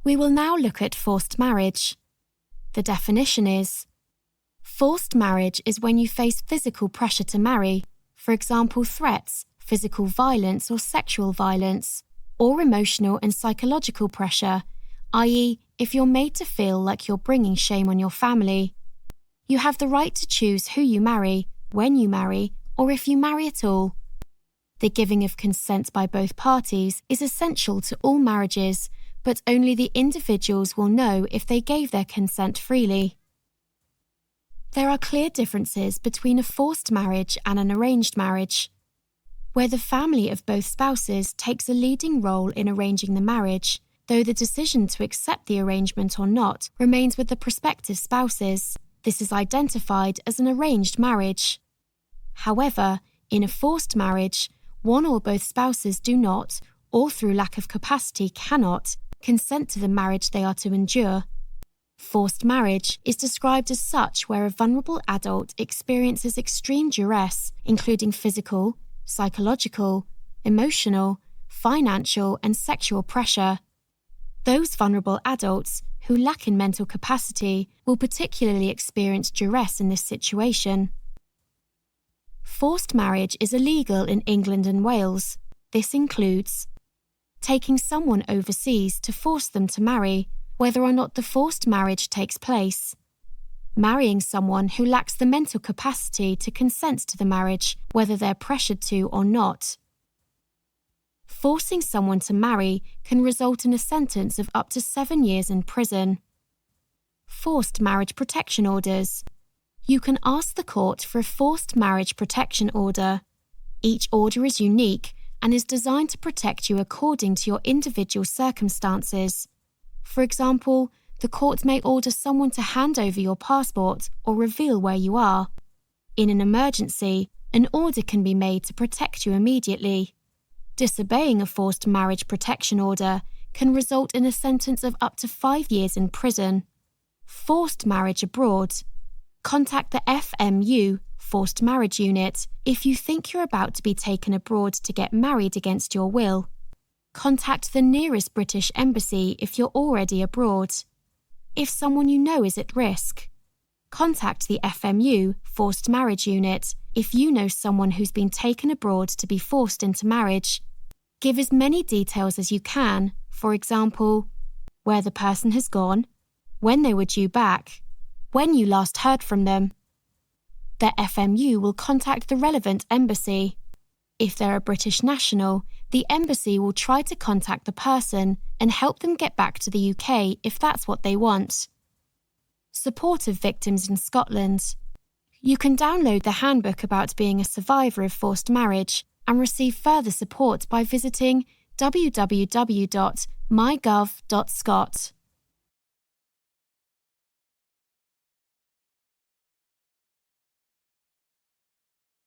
We will now look at forced marriage. The definition is: forced marriage is when you face physical pressure to marry, for example threats, physical violence or sexual violence, or emotional and psychological pressure, i.e., if you're made to feel like you're bringing shame on your family. You have the right to choose who you marry, when you marry, or if you marry at all. The giving of consent by both parties is essential to all marriages, but only the individuals will know if they gave their consent freely. There are clear differences between a forced marriage and an arranged marriage. Where the family of both spouses takes a leading role in arranging the marriage, though the decision to accept the arrangement or not remains with the prospective spouses, this is identified as an arranged marriage. However, in a forced marriage, one or both spouses do not, or through lack of capacity cannot, consent to the marriage they are to endure. Forced marriage is described as such where a vulnerable adult experiences extreme duress, including physical, psychological, emotional, financial, and sexual pressure. Those vulnerable adults who lack in mental capacity will particularly experience duress in this situation. Forced marriage is illegal in England and Wales. This includes taking someone overseas to force them to marry, whether or not the forced marriage takes place. Marrying someone who lacks the mental capacity to consent to the marriage, whether they're pressured to or not. Forcing someone to marry can result in a sentence of up to 7 years in prison. Forced marriage protection orders. You can ask the court for a forced marriage protection order. Each order is unique and is designed to protect you according to your individual circumstances. For example, the court may order someone to hand over your passport or reveal where you are. In an emergency, an order can be made to protect you immediately. Disobeying a forced marriage protection order can result in a sentence of up to 5 years in prison. Forced marriage abroad. Contact the FMU, Forced Marriage Unit, if you think you're about to be taken abroad to get married against your will. Contact the nearest British embassy if you're already abroad. If someone you know is at risk. Contact the FMU, Forced Marriage Unit, if you know someone who's been taken abroad to be forced into marriage. Give as many details as you can, for example, where the person has gone, when they were due back, when you last heard from them. The FMU will contact the relevant embassy. If they're a British national, the embassy will try to contact the person and help them get back to the UK if that's what they want. Support of victims in Scotland. You can download the handbook about being a survivor of forced marriage and receive further support by visiting www.mygov.scot.